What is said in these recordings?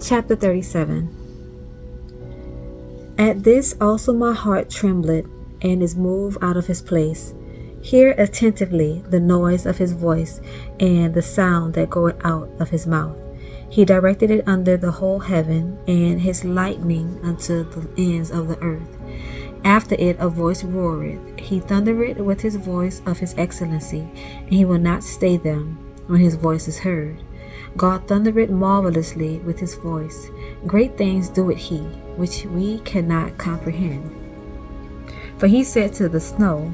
Chapter 37. At this also my heart trembled, and is moved out of his place. Hear attentively the noise of his voice, and the sound that goeth out of his mouth. He directed it under the whole heaven, and his lightning unto the ends of the earth. After it a voice roareth. He thundereth with his voice of his excellency, and he will not stay them when his voice is heard. God thundereth marvelously with his voice. Great things doeth he, which we cannot comprehend. For he said to the snow,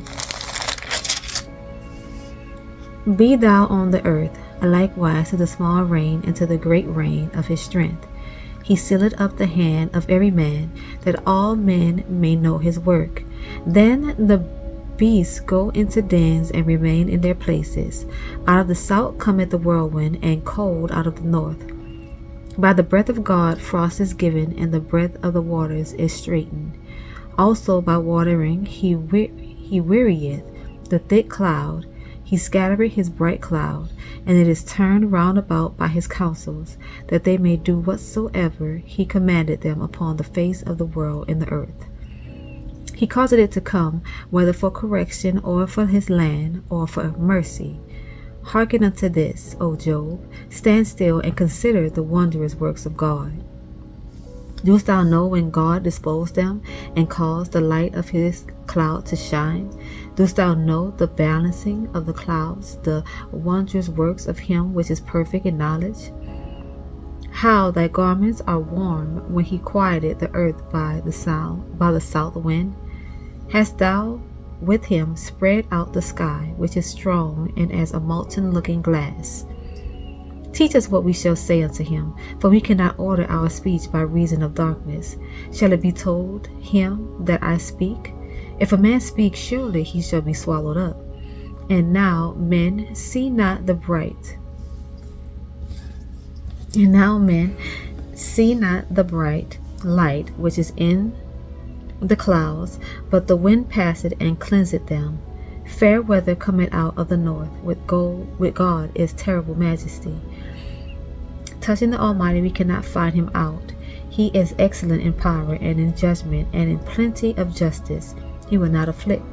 Be thou on the earth, likewise to the small rain and to the great rain of his strength. He sealeth up the hand of every man, that all men may know his work. Then the beasts go into dens and remain in their places. Out of the south cometh the whirlwind, and cold out of the north. By the breath of God frost is given, and the breath of the waters is straitened. Also by watering he wearieth the thick cloud. He scattereth his bright cloud, and it is turned round about by his counsels, that they may do whatsoever he commanded them upon the face of the world in the earth. He caused it to come, whether for correction, or for his land, or for mercy. Hearken unto this, O Job. Stand still and consider the wondrous works of God. Dost thou know when God disposed them, and caused the light of his cloud to shine? Dost thou know the balancing of the clouds, the wondrous works of him which is perfect in knowledge? How thy garments are warm when he quieted the earth by the south wind? Hast thou with him spread out the sky, which is strong and as a molten looking glass? Teach us what we shall say unto him, for we cannot order our speech by reason of darkness. Shall it be told him that I speak? If a man speak, surely he shall be swallowed up. And now men see not the bright light which is in the clouds, but the wind passeth and cleanseth them. Fair weather cometh out of the north, with God is terrible majesty. Touching the Almighty we cannot find him out. He is excellent in power and in judgment, and in plenty of justice. He will not afflict.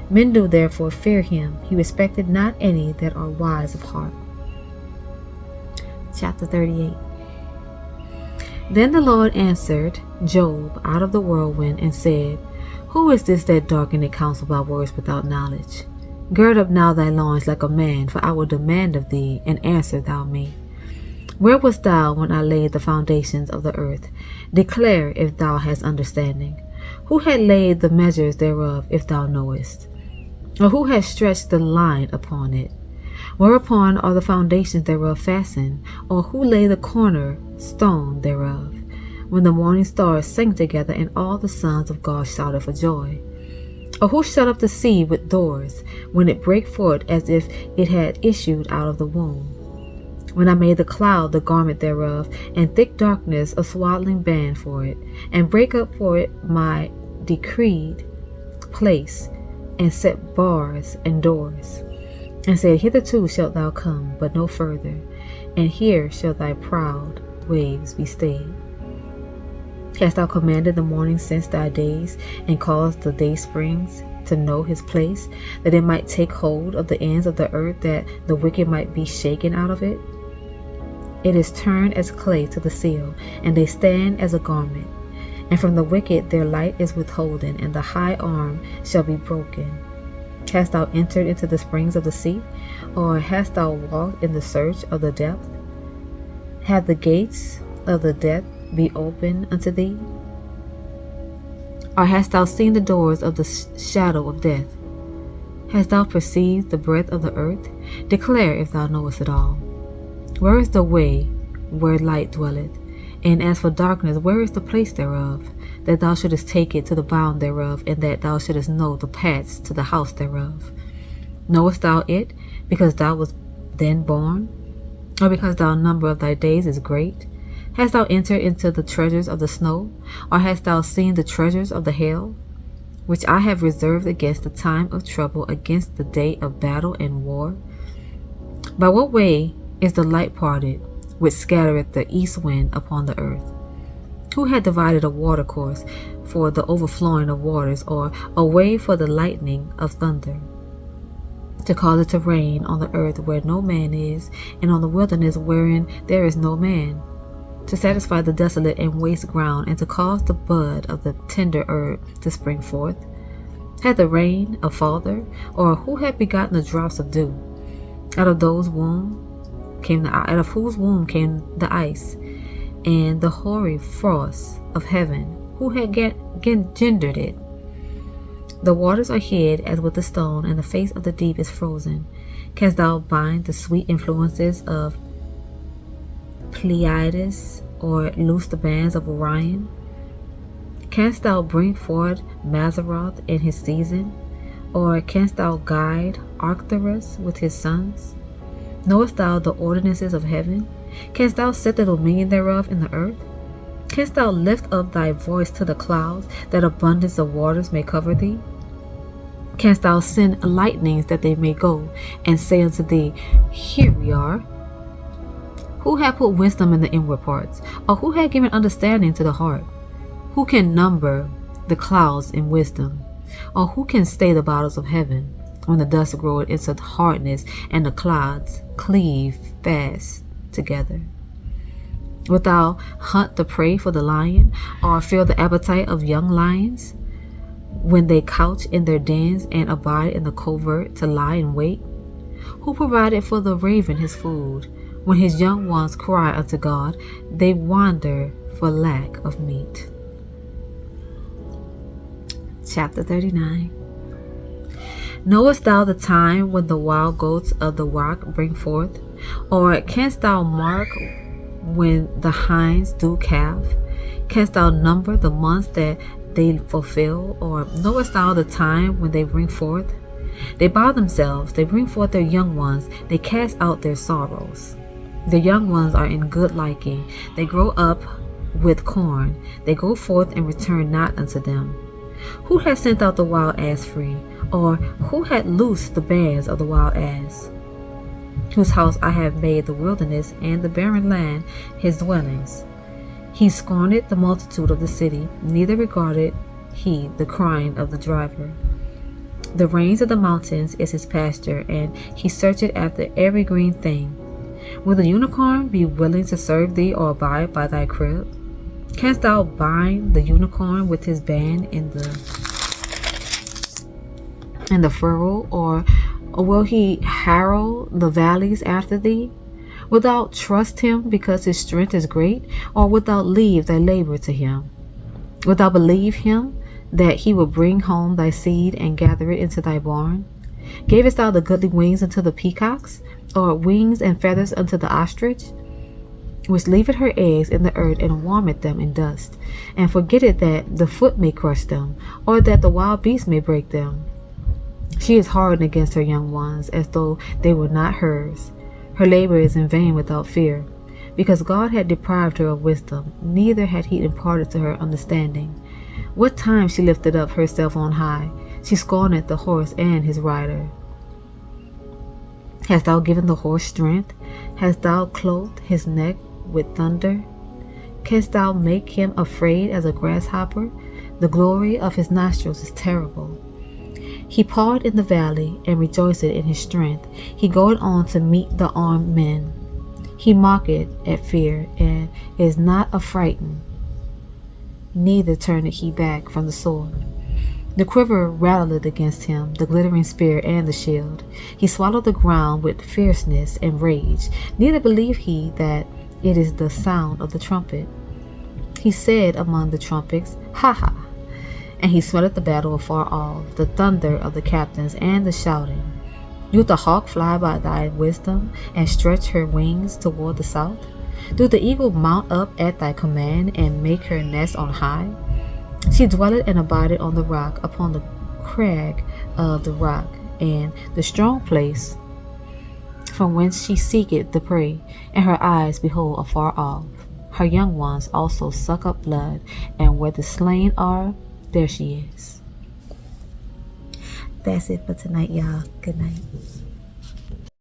Men do therefore fear him. He respected not any that are wise of heart. Chapter 38. Then the Lord answered Job out of the whirlwind, and said, Who is this that darkeneth counsel by words without knowledge? Gird up now thy loins like a man, for I will demand of thee, and answer thou me. Where wast thou when I laid the foundations of the earth? Declare if thou hast understanding. Who had laid the measures thereof, if thou knowest? Or who has stretched the line upon it? Whereupon are the foundations thereof fastened? Or who laid the corner stone thereof? When the morning stars sang together, and all the sons of God shouted for joy? Or who shut up the sea with doors, when it brake forth as if it had issued out of the womb? When I made the cloud the garment thereof, and thick darkness a swaddling band for it, and brake up for it my decreed place, and set bars and doors, and said, Hitherto shalt thou come, but no further, and here shall thy proud waves be stayed. Hast thou commanded the morning since thy days, and caused the day springs to know his place, that it might take hold of the ends of the earth, that the wicked might be shaken out of it? It is turned as clay to the seal, and they stand as a garment. And from the wicked their light is withholden, and the high arm shall be broken. Hast thou entered into the springs of the sea, or hast thou walked in the search of the depth? Have the gates of the death be open unto thee? Or hast thou seen the doors of the shadow of death? Hast thou perceived the breadth of the earth? Declare if thou knowest it all. Where is the way where light dwelleth? And as for darkness, where is the place thereof? That thou shouldest take it to the bound thereof, and that thou shouldest know the paths to the house thereof. Knowest thou it, because thou wast then born? Or because thy number of thy days is great? Hast thou entered into the treasures of the snow? Or hast thou seen the treasures of the hail, which I have reserved against the time of trouble, against the day of battle and war? By what way is the light parted, which scattereth the east wind upon the earth? Who had divided a watercourse for the overflowing of waters, or a way for the lightning of thunder? To cause it to rain on the earth where no man is, and on the wilderness wherein there is no man, to satisfy the desolate and waste ground, and to cause the bud of the tender herb to spring forth? Had the rain a father, or who had begotten the drops of dew? Out of whose womb came the ice, and the hoary frost of heaven? Who had gendered it? The waters are hid as with a stone, and the face of the deep is frozen. Canst thou bind the sweet influences of Pleiades, or loose the bands of Orion? Canst thou bring forth Mazzaroth in his season? Or canst thou guide Arcturus with his sons? Knowest thou the ordinances of heaven? Canst thou set the dominion thereof in the earth? Canst thou lift up thy voice to the clouds, that abundance of waters may cover thee? Canst thou send lightnings that they may go, and say unto thee, Here we are? Who hath put wisdom in the inward parts? Or who hath given understanding to the heart? Who can number the clouds in wisdom? Or who can stay the bottles of heaven, when the dust groweth into hardness, and the clouds cleave fast together? Wilt thou hunt the prey for the lion, or fill the appetite of young lions, when they couch in their dens, and abide in the covert to lie in wait? Who provided for the raven his food? When his young ones cry unto God, they wander for lack of meat. Chapter 39. Knowest thou the time when the wild goats of the rock bring forth? Or canst thou mark when the hinds do calve? Canst thou number the months that they fulfill? Or knowest thou the time when they bring forth? They bow themselves, they bring forth their young ones, they cast out their sorrows. The young ones are in good liking, they grow up with corn, they go forth and return not unto them. Who hath sent out the wild ass free? Or who hath loosed the bands of the wild ass? Whose house I have made the wilderness, and the barren land his dwellings. He scorned the multitude of the city, neither regarded he the crying of the driver. The rains of the mountains is his pasture, and he searcheth after every green thing. Will the unicorn be willing to serve thee, or abide by thy crib? Canst thou bind the unicorn with his band in the furrow, or will he harrow the valleys after thee? Wilt thou trust him because his strength is great, or wilt thou leave thy labor to him? Wilt thou believe him that he will bring home thy seed and gather it into thy barn? Gavest thou the goodly wings unto the peacocks, or wings and feathers unto the ostrich, which leaveth her eggs in the earth and warmeth them in dust, and forgetteth that the foot may crush them, or that the wild beast may break them? She is hardened against her young ones, as though they were not hers. Her labor is in vain without fear, because God had deprived her of wisdom, neither had he imparted to her understanding. What time she lifted up herself on high, she scorneth the horse and his rider. Hast thou given the horse strength? Hast thou clothed his neck with thunder? Canst thou make him afraid as a grasshopper? The glory of his nostrils is terrible. He pawed in the valley, and rejoiced in his strength. He goeth on to meet the armed men. He mocketh at fear, and is not affrighted, neither turneth he back from the sword. The quiver rattleth against him, the glittering spear and the shield. He swallowed the ground with fierceness and rage, neither believed he that it is the sound of the trumpet. He said among the trumpets, Ha ha! And he smothered the battle afar off, the thunder of the captains and the shouting. Doth the hawk fly by thy wisdom, and stretch her wings toward the south? Doth the eagle mount up at thy command, and make her nest on high? She dwelleth and abideth on the rock, upon the crag of the rock, and the strong place, from whence she seeketh the prey, and her eyes behold afar off. Her young ones also suck up blood, and where the slain are, there she is. That's it for tonight, y'all. Good night.